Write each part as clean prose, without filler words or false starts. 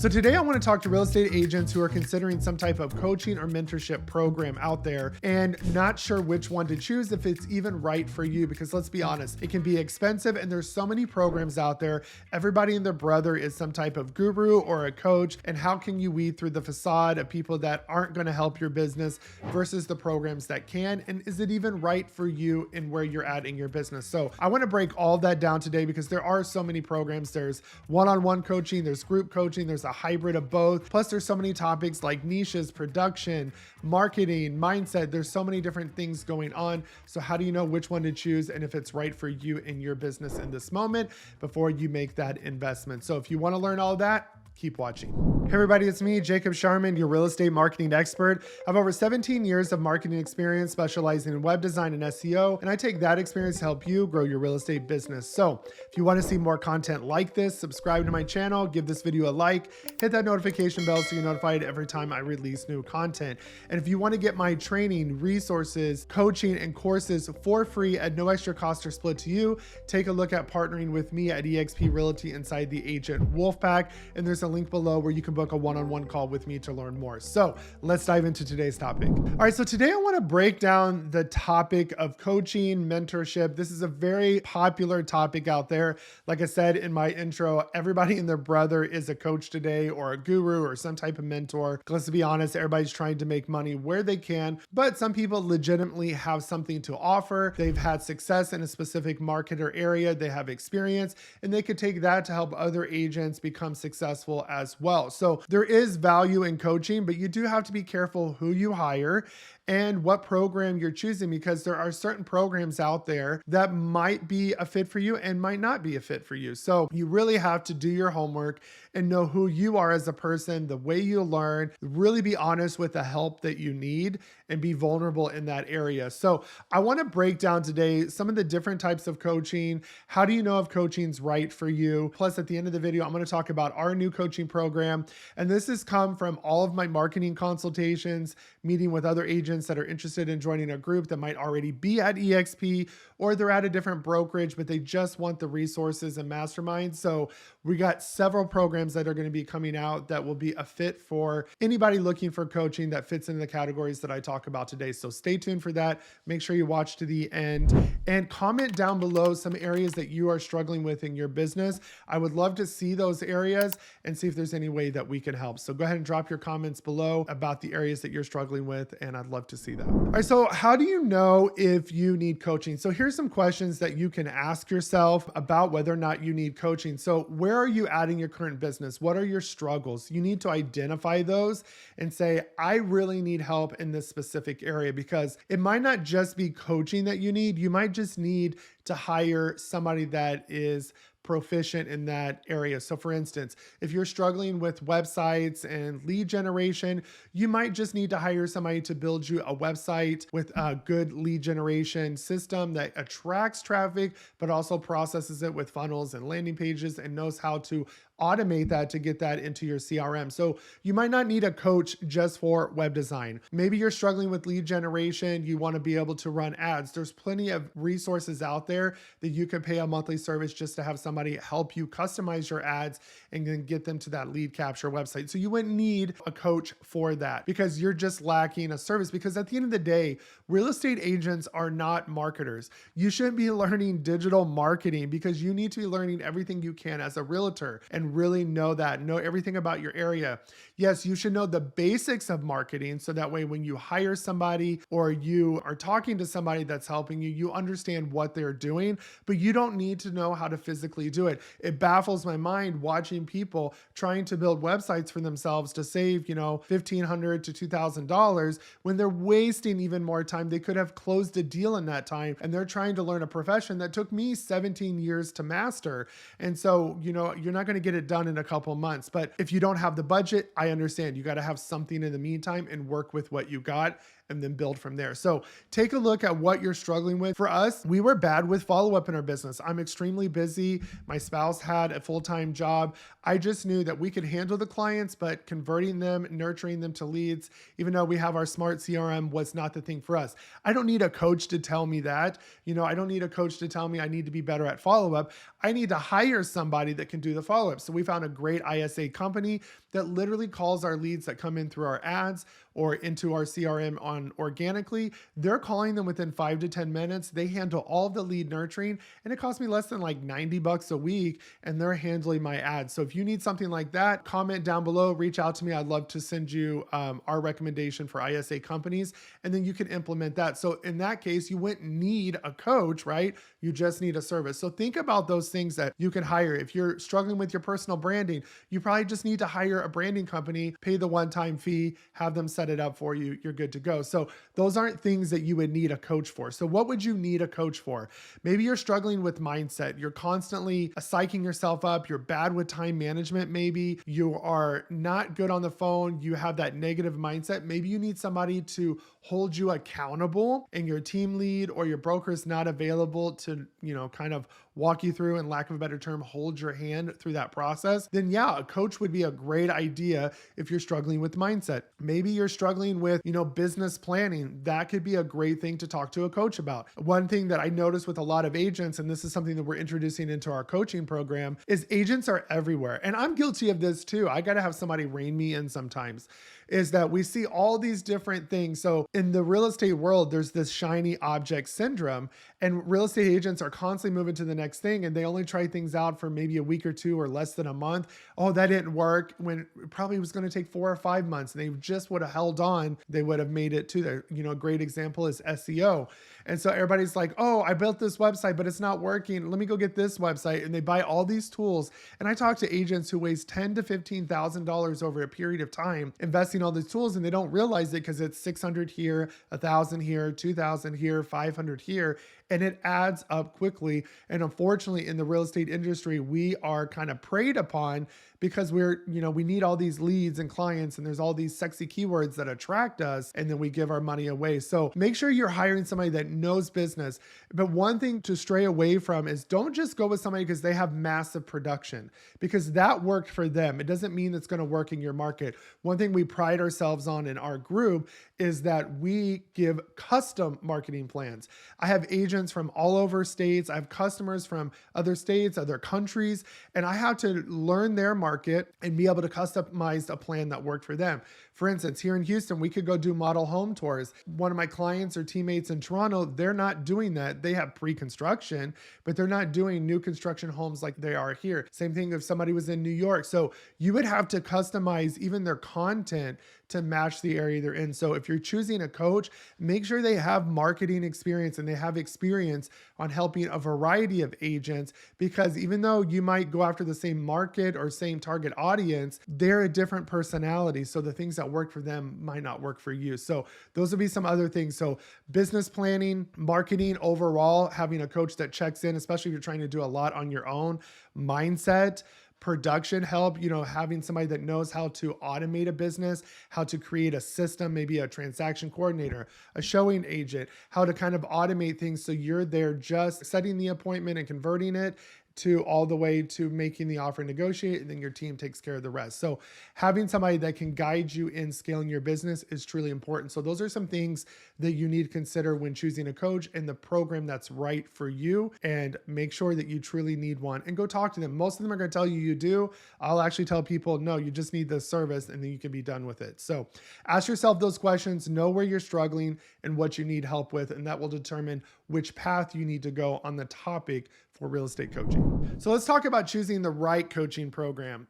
So today I want to talk to real estate agents who are considering some type of coaching or mentorship program out there and not sure which one to choose, if it's even right for you, because let's be honest, it can be expensive and there's so many programs out there. Everybody and their brother is some type of guru or a coach. And how can you weed through the facade of people that aren't going to help your business versus the programs that can? And is it even right for you and where you're at in your business? So I want to break all that down today because there are so many programs. There's one-on-one coaching, there's group coaching, there's a hybrid of both. Plus there's so many topics like niches, production, marketing, mindset. There's so many different things going on. So how do you know which one to choose and if it's right for you in your business in this moment before you make that investment? So if you want to learn all that, keep watching. Hey everybody, it's me, Jacob Sharman, your real estate marketing expert. I have over 17 years of marketing experience specializing in web design and SEO, and I take that experience to help you grow your real estate business. So if you want to see more content like this, subscribe to my channel, give this video a like, hit that notification bell so you're notified every time I release new content. And if you want to get my training, resources, coaching, and courses for free at no extra cost or split to you, take a look at partnering with me at eXp Realty inside the Agent Wolfpack. And there's a link below where you can book a one-on-one call with me to learn more. So let's dive into today's topic. All right, so today I want to break down the topic of coaching, mentorship. This is a very popular topic out there. Like I said in my intro, everybody and their brother is a coach today or a guru or some type of mentor. Let's be honest, everybody's trying to make money where they can, but some people legitimately have something to offer. They've had success in a specific market or area. They have experience, and they could take that to help other agents become successful as well. So there is value in coaching, but you do have to be careful who you hire and what program you're choosing, because there are certain programs out there that might be a fit for you and might not be a fit for you. So you really have to do your homework and know who you are as a person, the way you learn, really be honest with the help that you need and be vulnerable in that area. So I want to break down today some of the different types of coaching. How do you know if coaching's right for you? Plus at the end of the video, I'm going to talk about our new coaching program. And this has come from all of my marketing consultations, meeting with other agents that are interested in joining a group that might already be at eXp, or they're at a different brokerage, but they just want the resources and masterminds. So we got several programs that are going to be coming out that will be a fit for anybody looking for coaching that fits into the categories that I talk about today. So stay tuned for that. Make sure you watch to the end and comment down below some areas that you are struggling with in your business. I would love to see those areas and see if there's any way that we can help. So go ahead and drop your comments below about the areas that you're struggling with, and I'd love to see that. All right, so how do you know if you need coaching? So here's some questions that you can ask yourself about whether or not you need coaching. So where are you at in your current business? What are your struggles? You need to identify those and say, I really need help in this specific area, because it might not just be coaching that you need. You might just need to hire somebody that is proficient in that area. So for instance, if you're struggling with websites and lead generation, you might just need to hire somebody to build you a website with a good lead generation system that attracts traffic, but also processes it with funnels and landing pages and knows how to automate that to get that into your CRM. So you might not need a coach just for web design. Maybe you're struggling with lead generation. You want to be able to run ads. There's plenty of resources out there that you could pay a monthly service just to have somebody help you customize your ads and then get them to that lead capture website. So you wouldn't need a coach for that because you're just lacking a service. Because at the end of the day, real estate agents are not marketers. You shouldn't be learning digital marketing because you need to be learning everything you can as a realtor and really know everything about your area. Yes, you should know the basics of marketing. So that way, when you hire somebody or you are talking to somebody that's helping you, you understand what they're doing, but you don't need to know how to physically do it. It baffles my mind watching people trying to build websites for themselves to save, $1,500 to $2,000 when they're wasting even more time. They could have closed a deal in that time, and they're trying to learn a profession that took me 17 years to master. And so, you're not going to get it done in a couple months. But if you don't have the budget, I understand. You got to have something in the meantime and work with what you got and then build from there. So take a look at what you're struggling with. For us, we were bad with follow-up in our business. I'm extremely busy. My spouse had a full-time job. I just knew that we could handle the clients, but converting them, nurturing them to leads, even though we have our smart CRM, was not the thing for us. I don't need a coach to tell me that. I don't need a coach to tell me I need to be better at follow-up. I need to hire somebody that can do the follow-up. So we found a great ISA company that literally calls our leads that come in through our ads or into our CRM on organically. They're calling them within 5 to 10 minutes. They handle all of the lead nurturing, and it costs me less than like $90 a week, and they're handling my ads. So if you need something like that, comment down below, reach out to me. I'd love to send you our recommendation for ISA companies, and then you can implement that. So in that case, you wouldn't need a coach, right? You just need a service. So think about those things that you can hire. If you're struggling with your personal branding, you probably just need to hire a branding company, pay the one-time fee, have them set it up for you. You're good to go. So those aren't things that you would need a coach for. So what would you need a coach for? Maybe you're struggling with mindset. You're constantly psyching yourself up. You're bad with time management. Maybe you are not good on the phone. You have that negative mindset. Maybe you need somebody to hold you accountable, and your team lead or your broker is not available to, kind of walk you through, and lack of a better term, hold your hand through that process. Then yeah, a coach would be a great idea if you're struggling with mindset. Maybe you're struggling with, business planning. That could be a great thing to talk to a coach about. One thing that I noticed with a lot of agents, and this is something that we're introducing into our coaching program, is agents are everywhere. And I'm guilty of this too. I got to have somebody rein me in sometimes. Is that we see all these different things. So in the real estate world, there's this shiny object syndrome, and real estate agents are constantly moving to the next thing, and they only try things out for maybe a week or two or less than a month. Oh, that didn't work, when it probably was going to take 4 or 5 months, and they just would have held on. They would have made it to there. A great example is SEO. And so everybody's like, oh, I built this website, but it's not working. Let me go get this website. And they buy all these tools. And I talk to agents who waste $10,000 to $15,000 over a period of time investing all these tools, and they don't realize it because it's 600 here, 1,000 here, 2,000 here, 500 here. And it adds up quickly. And unfortunately, in the real estate industry, we are kind of preyed upon because we need all these leads and clients, and there's all these sexy keywords that attract us, and then we give our money away. So make sure you're hiring somebody that knows business. But one thing to stray away from is don't just go with somebody because they have massive production, because that worked for them. It doesn't mean it's going to work in your market. One thing we pride ourselves on in our group is that we give custom marketing plans. I have agents from all over states. I have customers from other states, other countries, and I have to learn their market and be able to customize a plan that worked for them. For instance, here in Houston, we could go do model home tours. One of my clients or teammates in Toronto, they're not doing that. They have pre-construction, but they're not doing new construction homes like they are here. Same thing if somebody was in New York. So you would have to customize even their content to match the area they're in. So if you're choosing a coach, make sure they have marketing experience and they have experience on helping a variety of agents, because even though you might go after the same market or same target audience, they're a different personality. So the things that work for them might not work for you. So those would be some other things. So business planning, marketing overall, having a coach that checks in, especially if you're trying to do a lot on your own, mindset, production help, having somebody that knows how to automate a business, how to create a system, maybe a transaction coordinator, a showing agent, how to kind of automate things so you're there just setting the appointment and converting it to all the way to making the offer, negotiate, and then your team takes care of the rest. So having somebody that can guide you in scaling your business is truly important. So those are some things that you need to consider when choosing a coach and the program that's right for you, and make sure that you truly need one and go talk to them. Most of them are going to tell you you do. I'll actually tell people, no, you just need this service and then you can be done with it. So ask yourself those questions, know where you're struggling and what you need help with, and that will determine which path you need to go on the topic for real estate coaching. So let's talk about choosing the right coaching program.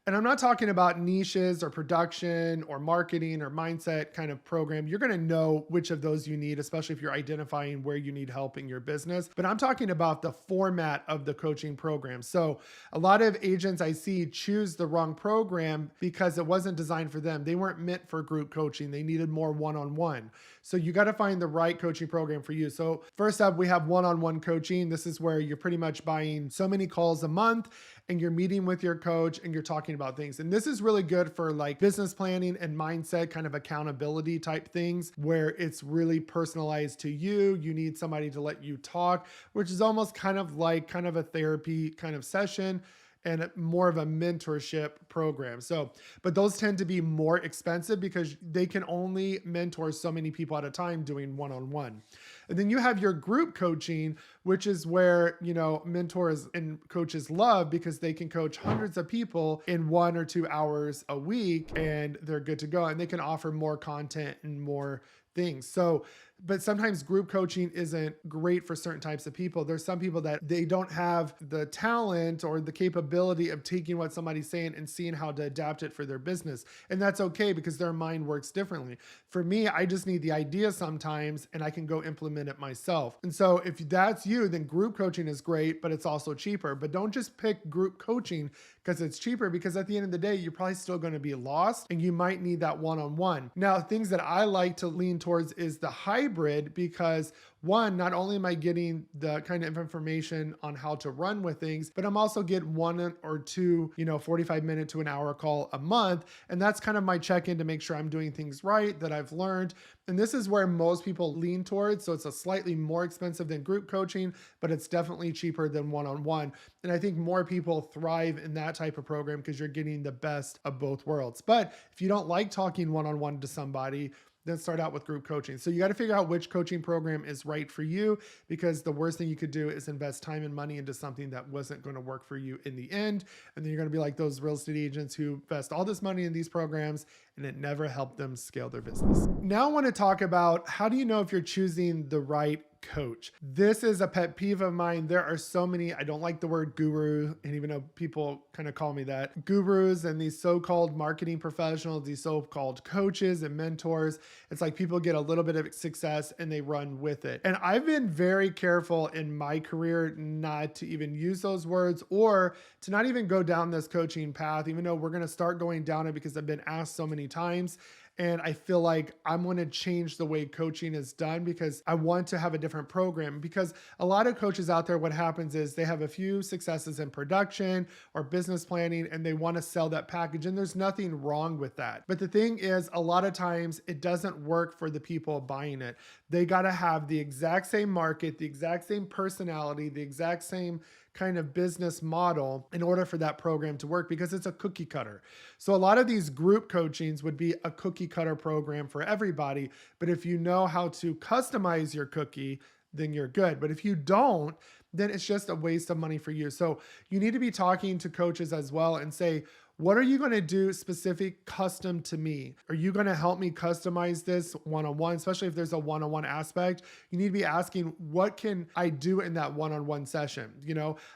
And I'm not talking about niches or production or marketing or mindset kind of program. You're going to know which of those you need, especially if you're identifying where you need help in your business. But I'm talking about the format of the coaching program. So a lot of agents I see choose the wrong program because it wasn't designed for them. They weren't meant for group coaching. They needed more one-on-one. So you got to find the right coaching program for you. So first up, we have one-on-one coaching. This is where you're pretty much buying so many calls a month and you're meeting with your coach and you're talking about things. And this is really good for like business planning and mindset, kind of accountability type things where it's really personalized to you. You need somebody to let you talk, which is almost kind of a therapy kind of session. and more of a mentorship program. So, but those tend to be more expensive because they can only mentor so many people at a time doing one-on-one. And then you have your group coaching, which is where, mentors and coaches love because they can coach hundreds of people in 1 or 2 hours a week and they're good to go. And they can offer more content and more things. So, but sometimes group coaching isn't great for certain types of people. There's some people that they don't have the talent or the capability of taking what somebody's saying and seeing how to adapt it for their business. And that's okay because their mind works differently. For me, I just need the idea sometimes and I can go implement it myself. And so if that's you, then group coaching is great, but it's also cheaper. But don't just pick group coaching because it's cheaper, because at the end of the day, you're probably still going to be lost and you might need that one-on-one. Now, things that I like to lean towards is the hybrid, because one, not only am I getting the kind of information on how to run with things, but I'm also getting 1 or 2, 45-minute to an hour call a month. And that's kind of my check-in to make sure I'm doing things right, that I've learned. And this is where most people lean towards. So it's a slightly more expensive than group coaching, but it's definitely cheaper than one-on-one. And I think more people thrive in that type of program because you're getting the best of both worlds. But if you don't like talking one-on-one to somebody, then start out with group coaching. So you got to figure out which coaching program is right for you, because the worst thing you could do is invest time and money into something that wasn't going to work for you in the end. And then you're going to be like those real estate agents who invest all this money in these programs and it never helped them scale their business. Now I want to talk about, how do you know if you're choosing the right coach? This is a pet peeve of mine. There are so many, I don't like the word guru, and even though people kind of call me that, gurus and these so-called marketing professionals, these so-called coaches and mentors. It's like people get a little bit of success and they run with it. And I've been very careful in my career not to even use those words, or to not even go down this coaching path, even though we're going to start going down it because I've been asked so many times. And I feel like I'm going to change the way coaching is done because I want to have a different program. Because a lot of coaches out there, what happens is they have a few successes in production or business planning and they want to sell that package. And there's nothing wrong with that. But the thing is, a lot of times it doesn't work for the people buying it. They got to have the exact same market, the exact same personality, the exact same kind of business model in order for that program to work, because it's a cookie cutter. So a lot of these group coachings would be a cookie cutter program for everybody. But if you know how to customize your cookie, then you're good. But if you don't, then it's just a waste of money for you. So you need to be talking to coaches as well and say, what are you going to do specific custom to me? Are you going to help me customize this one-on-one, especially if there's a one-on-one aspect? You need to be asking, what can I do in that one-on-one session?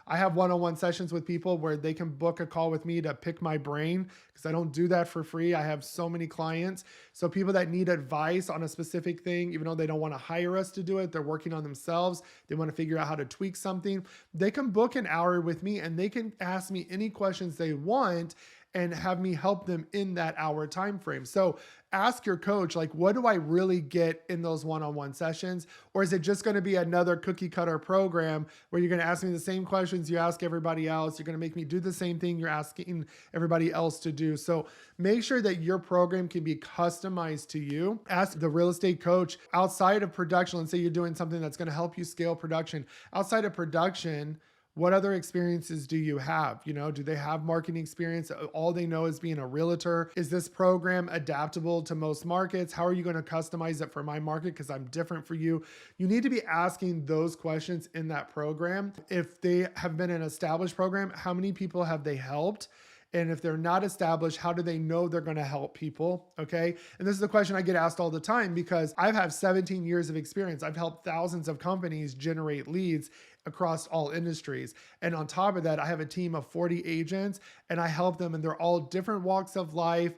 I have one-on-one sessions with people where they can book a call with me to pick my brain, because I don't do that for free. I have so many clients. So people that need advice on a specific thing, even though they don't want to hire us to do it, they're working on themselves, they want to figure out how to tweak something, they can book an hour with me and they can ask me any questions they want and have me help them in that hour time frame. So ask your coach, like, what do I really get in those one-on-one sessions? Or is it just going to be another cookie cutter program where you're going to ask me the same questions you ask everybody else? You're going to make me do the same thing you're asking everybody else to do. So make sure that your program can be customized to you. Ask the real estate coach outside of production. Let's say you're doing something that's going to help you scale production. Outside of production, what other experiences do you have? Do they have marketing experience? All they know is being a realtor. Is this program adaptable to most markets? How are you going to customize it for my market? Because I'm different for you. You need to be asking those questions in that program. If they have been an established program, how many people have they helped? And if they're not established, how do they know they're going to help people? Okay. And this is the question I get asked all the time, because I've had 17 years of experience. I've helped thousands of companies generate leads across all industries. And on top of that, I have a team of 40 agents and I help them, and they're all different walks of life,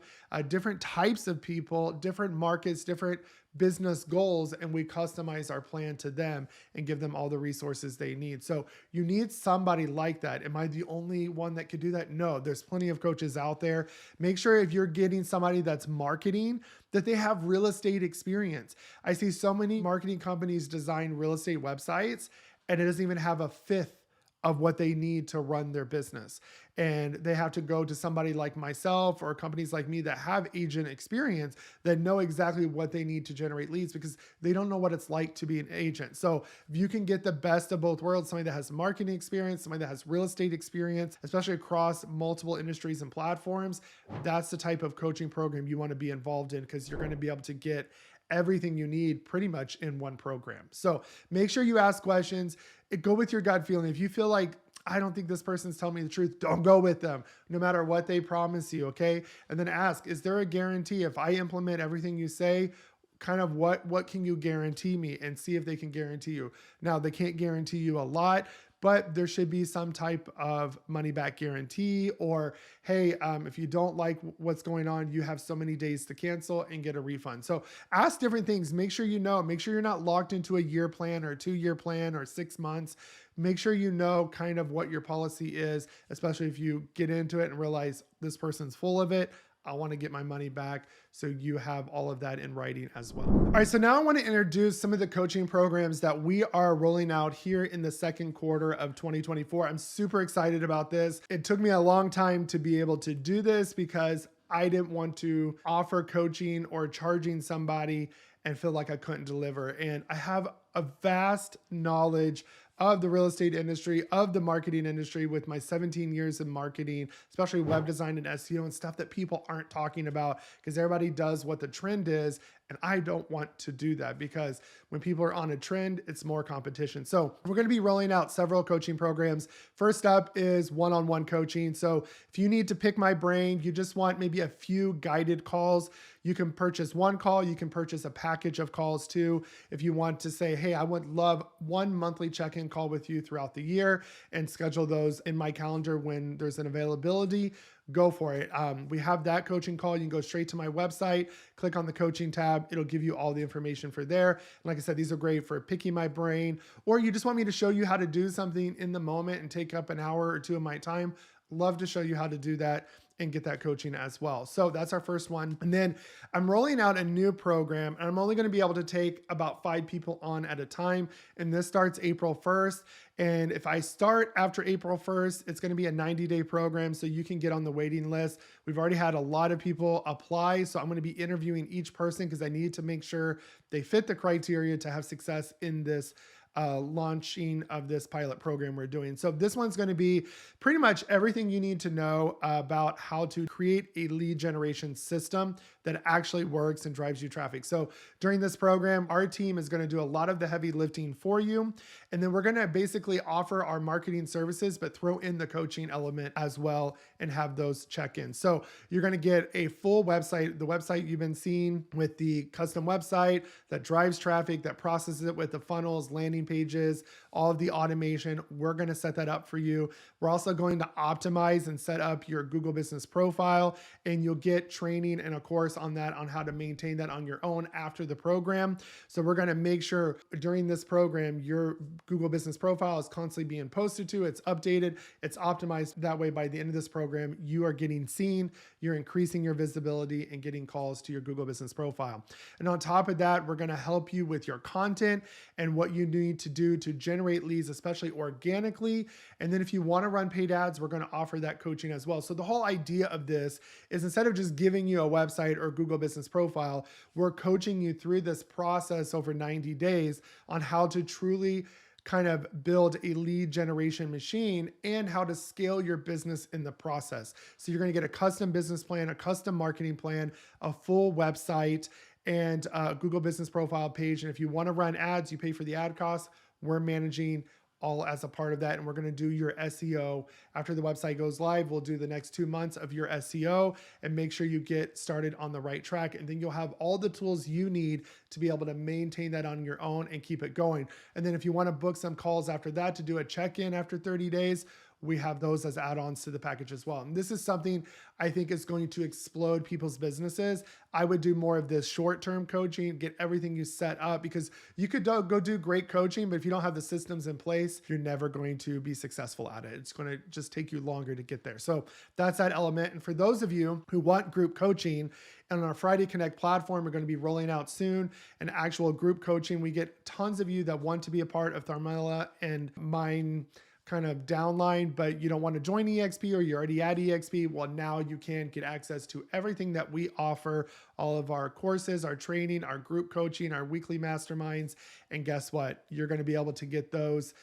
different types of people, different markets, different business goals, and we customize our plan to them and give them all the resources they need. So you need somebody like that. Am I the only one that could do that? No, there's plenty of coaches out there. Make sure if you're getting somebody that's marketing, that they have real estate experience. I see so many marketing companies design real estate websites and it doesn't even have a fifth of what they need to run their business. And they have to go to somebody like myself or companies like me that have agent experience that know exactly what they need to generate leads, because they don't know what it's like to be an agent. So if you can get the best of both worlds, somebody that has marketing experience, somebody that has real estate experience, especially across multiple industries and platforms, that's the type of coaching program you want to be involved in, because you're going to be able to get everything you need pretty much in one program. So make sure you ask questions. Go with your gut feeling. If you feel like, I don't think this person's telling me the truth, don't go with them, no matter what they promise you, okay? And then ask, is there a guarantee if I implement everything you say? Kind of what can you guarantee me, and see if they can guarantee you. Now, they can't guarantee you a lot, but there should be some type of money back guarantee, or hey, if you don't like what's going on, you have so many days to cancel and get a refund. So ask different things. Make sure make sure you're not locked into a year plan or a 2-year plan or 6 months. Make sure you know kind of what your policy is, especially if you get into it and realize this person's full of it. I want to get my money back. So you have all of that in writing as well. All right, so now I want to introduce some of the coaching programs that we are rolling out here in the second quarter of 2024. I'm super excited about this. It took me a long time to be able to do this, because I didn't want to offer coaching or charging somebody and feel like I couldn't deliver. And I have a vast knowledge of the real estate industry, of the marketing industry, with my 17 years in marketing, especially web design and SEO and stuff that people aren't talking about, because everybody does what the trend is. And I don't want to do that, because when people are on a trend, it's more competition. So we're going to be rolling out several coaching programs. First up is one-on-one coaching. So if you need to pick my brain, you just want maybe a few guided calls, you can purchase one call. You can purchase a package of calls too. If you want to say, hey, I would love one monthly check-in call with you throughout the year, and schedule those in my calendar when there's an availability, go for it. We have that coaching call. You can go straight to my website, click on the coaching tab. It'll give you all the information for there. And like I said, these are great for picking my brain, or you just want me to show you how to do something in the moment and take up an hour or two of my time. Love to show you how to do that and get that coaching as well. So that's our first one. And then I'm rolling out a new program, and I'm only going to be able to take about 5 people on at a time. And this starts April 1st. And if I start after April 1st, it's going to be a 90-day program, so you can get on the waiting list. We've already had a lot of people apply, so I'm going to be interviewing each person, because I need to make sure they fit the criteria to have success in this launching of this pilot program we're doing. So this one's going to be pretty much everything you need to know about how to create a lead generation system that actually works and drives you traffic. So during this program, our team is going to do a lot of the heavy lifting for you. And then we're going to basically offer our marketing services, but throw in the coaching element as well and have those check-ins. So you're going to get a full website, the website you've been seeing, with the custom website that drives traffic, that processes it with the funnels, landing pages, all of the automation. We're going to set that up for you. We're also going to optimize and set up your Google Business profile, and you'll get training and a course on that, on how to maintain that on your own after the program. So we're going to make sure during this program, your Google Business profile is constantly being posted to, it's updated, it's optimized. That way, by the end of this program, you are getting seen, you're increasing your visibility and getting calls to your Google Business profile. And on top of that, we're going to help you with your content and what you need to do to generate leads, especially organically. And then if you want to run paid ads, we're going to offer that coaching as well. So the whole idea of this is, instead of just giving you a website or Google Business profile, we're coaching you through this process over 90 days on how to truly kind of build a lead generation machine and how to scale your business in the process. So you're going to get a custom business plan, a custom marketing plan, a full website, and a Google Business profile page. And if you want to run ads, you pay for the ad costs. We're managing all as a part of that. And we're going to do your SEO after the website goes live. We'll do the next 2 months of your SEO and make sure you get started on the right track. And then you'll have all the tools you need to be able to maintain that on your own and keep it going. And then if you want to book some calls after that to do a check-in after 30 days, we have those as add-ons to the package as well. And this is something I think is going to explode people's businesses. I would do more of this short-term coaching, get everything you set up, because you could go do great coaching, but if you don't have the systems in place, you're never going to be successful at it. It's going to just take you longer to get there. So that's that element. And for those of you who want group coaching, and on our Friday Connect platform, we're going to be rolling out soon an actual group coaching. We get tons of you that want to be a part of Tharmela and mine kind of downline, but you don't want to join EXP or you're already at EXP, well, now you can get access to everything that we offer, all of our courses, our training, our group coaching, our weekly masterminds. And guess what? You're going to be able to get those.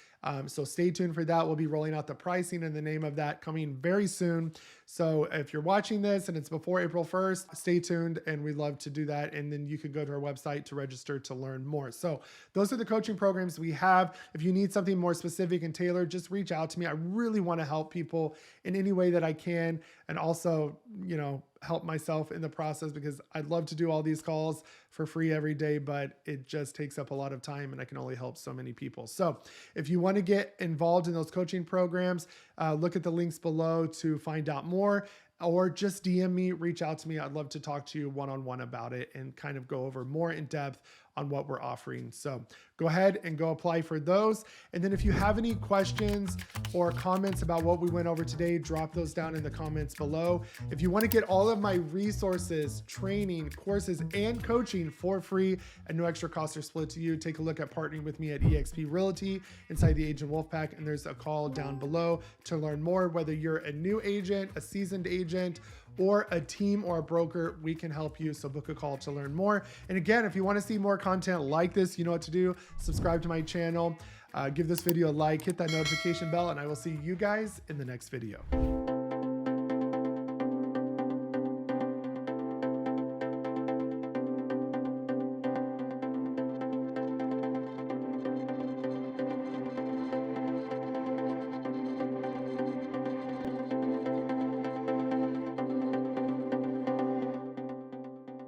So stay tuned for that. We'll be rolling out the pricing and the name of that coming very soon. So if you're watching this and it's before April 1st, stay tuned, and we'd love to do that. And then you can go to our website to register to learn more. So those are the coaching programs we have. If you need something more specific and tailored, just reach out to me. I really want to help people in any way that I can. And also, help myself in the process, because I'd love to do all these calls for free every day, but it just takes up a lot of time and I can only help so many people. So if you want to get involved in those coaching programs, look at the links below to find out more, or just DM me, reach out to me. I'd love to talk to you one-on-one about it and kind of go over more in depth on what we're offering. So go ahead and go apply for those. And then if you have any questions or comments about what we went over today, drop those down in the comments below. If you want to get all of my resources, training, courses, and coaching for free at no extra cost or split to you, take a look at partnering with me at eXp Realty inside the Agent Wolfpack. And there's a call down below to learn more. Whether you're a new agent, a seasoned agent, or a team or a broker, we can help you. So book a call to learn more. And again, if you want to see more content like this, you know what to do. Subscribe to my channel, give this video a like, hit that notification bell, and I will see you guys in the next video.